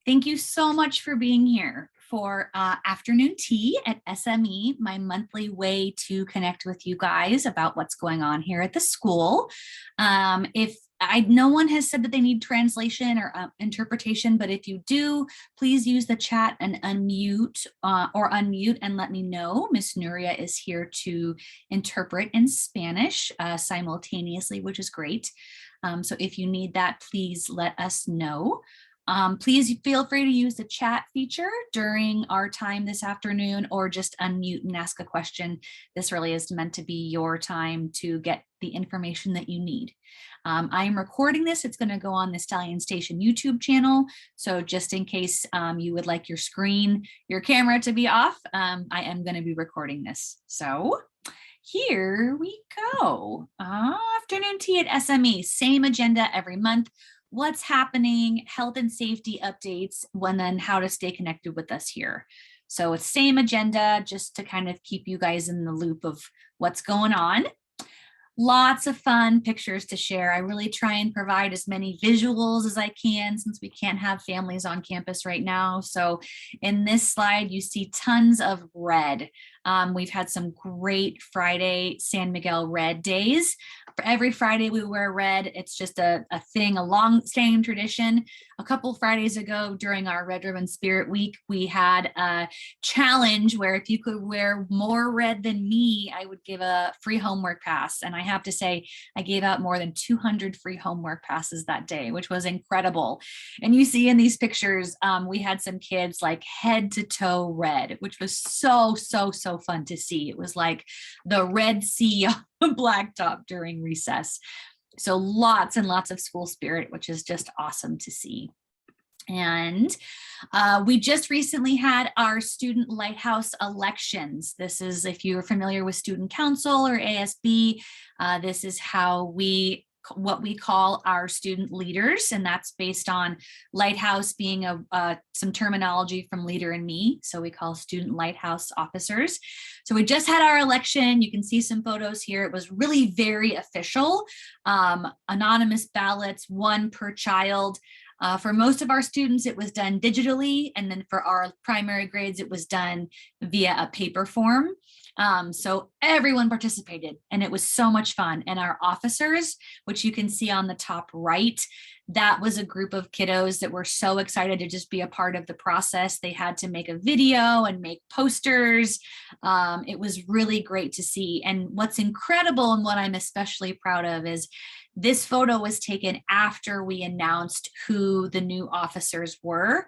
Thank you so much for being here for afternoon tea at SME, my monthly way to connect with you guys about what's going on here at the school. If no one has said that they need translation or interpretation, but if you do, please use the chat and unmute and let me know. Miss Nuria is here to interpret in Spanish simultaneously, which is great. So if you need that, please let us know. Please feel free to use the chat feature during our time this afternoon, or just unmute and ask a question. This really is meant to be your time to get the information that you need. I am recording this. It's going to go on the Stallion Station YouTube channel. So just in case you would like your camera to be off, I am going to be recording this. So here we go. Afternoon tea at SME, same agenda every month. What's happening, health and safety updates, and then how to stay connected with us here. So it's same agenda, just to kind of keep you guys in the loop of what's going on. Lots of fun pictures to share. I really try and provide as many visuals as I can, since we can't have families on campus right now. So in this slide, you see tons of red. We've had some great Friday San Miguel red days. For every Friday we wear red. It's just a thing, a long-standing tradition. A couple Fridays ago during our Red Ribbon Spirit Week, we had a challenge where if you could wear more red than me, I would give a free homework pass. And I have to say, I gave out more than 200 free homework passes that day, which was incredible. And you see in these pictures, we had some kids like head to toe red, which was so fun to see. It was like the Red Sea on blacktop during recess. So lots and lots of school spirit, which is just awesome to see. And we just recently had our student lighthouse elections. This is, if you're familiar with student council or ASB, this is what we call our student leaders, and that's based on lighthouse being some terminology from Leader and Me. So we call student lighthouse officers. So we just had our election. You can see some photos here. It was really very official. Anonymous ballots, one per child. For most of our students, it was done digitally, and then for our primary grades, it was done via a paper form. So everyone participated, and it was so much fun. And our officers, which you can see on the top right, that was a group of kiddos that were so excited to just be a part of the process. They had to make a video and make posters. It was really great to see. And what's incredible, and what I'm especially proud of, is this photo was taken after we announced who the new officers were.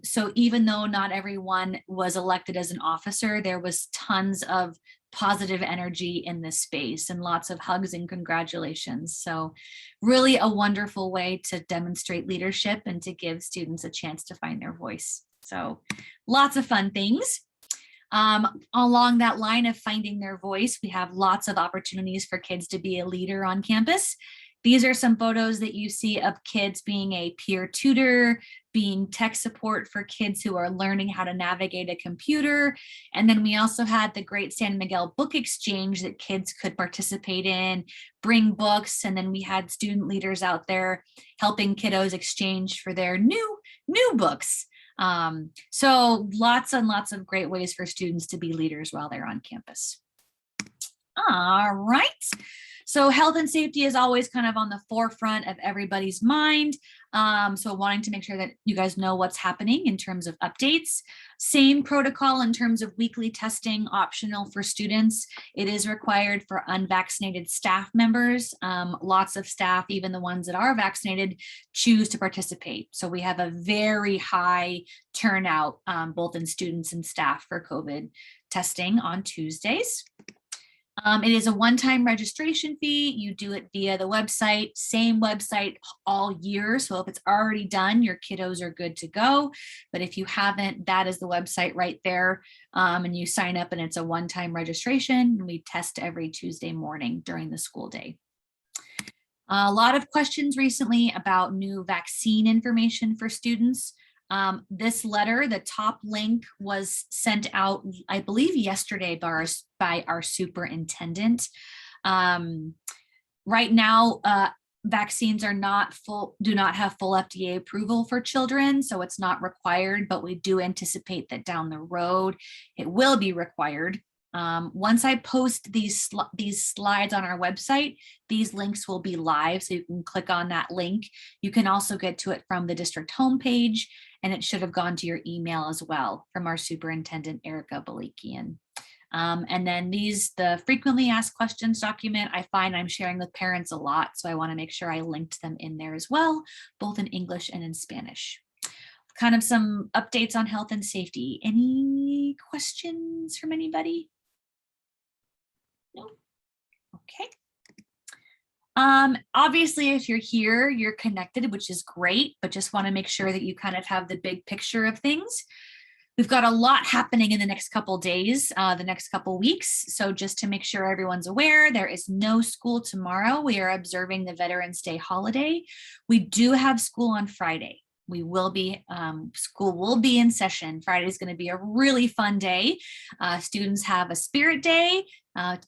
So even though not everyone was elected as an officer, there was tons of positive energy in this space and lots of hugs and congratulations. So really a wonderful way to demonstrate leadership and to give students a chance to find their voice. So lots of fun things. Along that line of finding their voice, we have lots of opportunities for kids to be a leader on campus. These are some photos that you see of kids being a peer tutor, being tech support for kids who are learning how to navigate a computer. And then we also had the great San Miguel book exchange that kids could participate in, bring books. And then we had student leaders out there helping kiddos exchange for their new books. So lots and lots of great ways for students to be leaders while they're on campus. All right. So health and safety is always kind of on the forefront of everybody's mind. So wanting to make sure that you guys know what's happening in terms of updates. Same protocol in terms of weekly testing, optional for students. It is required for unvaccinated staff members. Lots of staff, even the ones that are vaccinated, choose to participate. So we have a very high turnout, both in students and staff, for COVID testing on Tuesdays. It is a one-time registration fee. You do it via the website, same website all year. So if it's already done, your kiddos are good to go. But if you haven't, that is the website right there. And you sign up, and it's a one-time registration. And we test every Tuesday morning during the school day. A lot of questions recently about new vaccine information for students. This letter, the top link, was sent out, I believe, yesterday by our superintendent. Right now, vaccines are not do not have full FDA approval for children, so it's not required, but we do anticipate that down the road it will be required. Once I post these slides on our website, these links will be live, so you can click on that link. You can also get to it from the district homepage, and it should have gone to your email as well from our superintendent, Erica Balikian. And then the frequently asked questions document, I find I'm sharing with parents a lot, so I want to make sure I linked them in there as well, both in English and in Spanish. Kind of some updates on health and safety. Any questions from anybody? No? Okay. Obviously, if you're here, you're connected, which is great, but just want to make sure that you kind of have the big picture of things. We've got a lot happening in the next couple days, the next couple weeks. So just to make sure everyone's aware, there is no school tomorrow. We are observing the Veterans Day holiday. We do have school on Friday. We will be, school will be in session. Friday is going to be a really fun day. Students have a spirit day,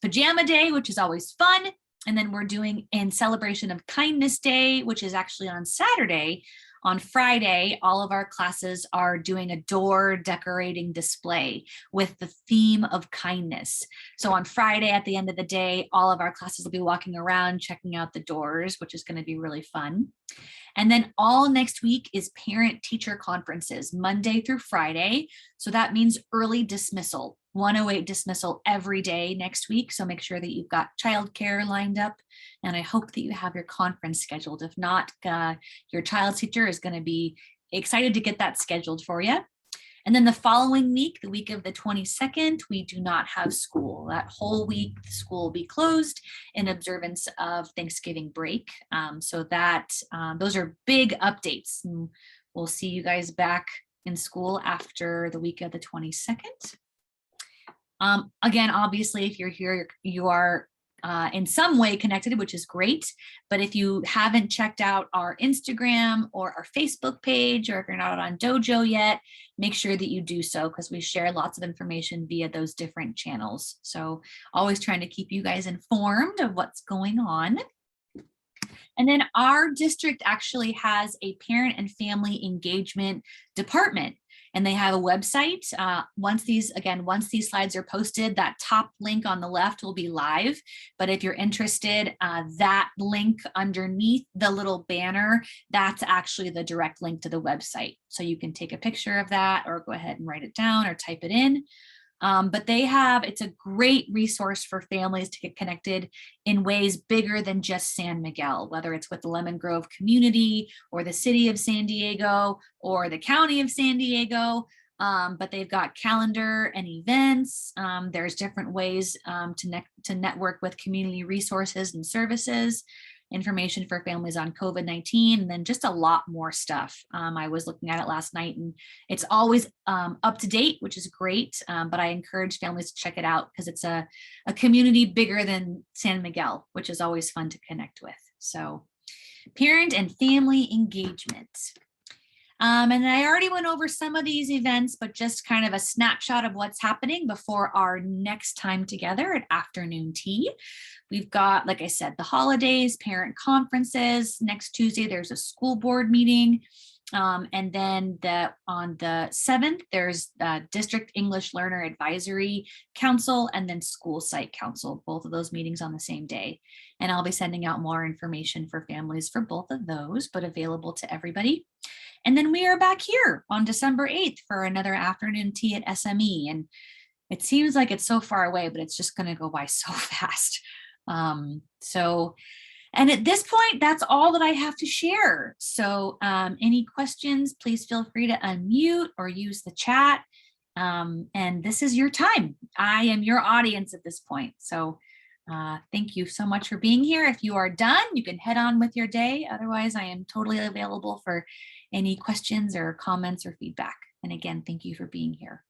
pajama day, which is always fun. And then we're doing in celebration of Kindness Day, which is actually on Saturday. On Friday, all of our classes are doing a door decorating display with the theme of kindness. So on Friday, at the end of the day, all of our classes will be walking around, checking out the doors, which is going to be really fun. And then all next week is parent-teacher conferences, Monday through Friday. So that means early dismissal, 108 dismissal every day next week. So make sure that you've got childcare lined up. And I hope that you have your conference scheduled. If not, your child's teacher is going to be excited to get that scheduled for you. And then the following week, the week of the 22nd, we do not have school. That whole week, the school will be closed in observance of Thanksgiving break. So that those are big updates. And we'll see you guys back in school after the week of the 22nd. Again, obviously, if you're here, you are in some way connected, which is great. But if you haven't checked out our Instagram or our Facebook page, or if you're not on Dojo yet, make sure that you do so, because we share lots of information via those different channels. So always trying to keep you guys informed of what's going on. And then our district actually has a parent and family engagement department. And they have a website. Once these slides are posted, that top link on the left will be live. But if you're interested, that link underneath the little banner, that's actually the direct link to the website. So you can take a picture of that or go ahead and write it down or type it in. But it's a great resource for families to get connected in ways bigger than just San Miguel, whether it's with the Lemon Grove community or the city of San Diego or the county of San Diego. But they've got calendar and events. There's different ways to network with community resources and services, information for families on COVID-19, and then just a lot more stuff. I was looking at it last night, and it's always up to date, which is great. But I encourage families to check it out because it's a community bigger than San Miguel, which is always fun to connect with. So parent and family engagement. And I already went over some of these events, but just kind of a snapshot of what's happening before our next time together at afternoon tea. We've got, like I said, the holidays, parent conferences. Next Tuesday, there's a school board meeting. And then on the 7th, there's District English Learner Advisory Council and then School Site Council, both of those meetings on the same day. And I'll be sending out more information for families for both of those, but available to everybody. And then we are back here on December 8th for another afternoon tea at SME. And it seems like it's so far away, but it's just going to go by so fast. And at this point, that's all that I have to share. So any questions, please feel free to unmute or use the chat. And this is your time. I am your audience at this point. So thank you so much for being here. If you are done, you can head on with your day. Otherwise, I am totally available for any questions or comments or feedback. And again, thank you for being here.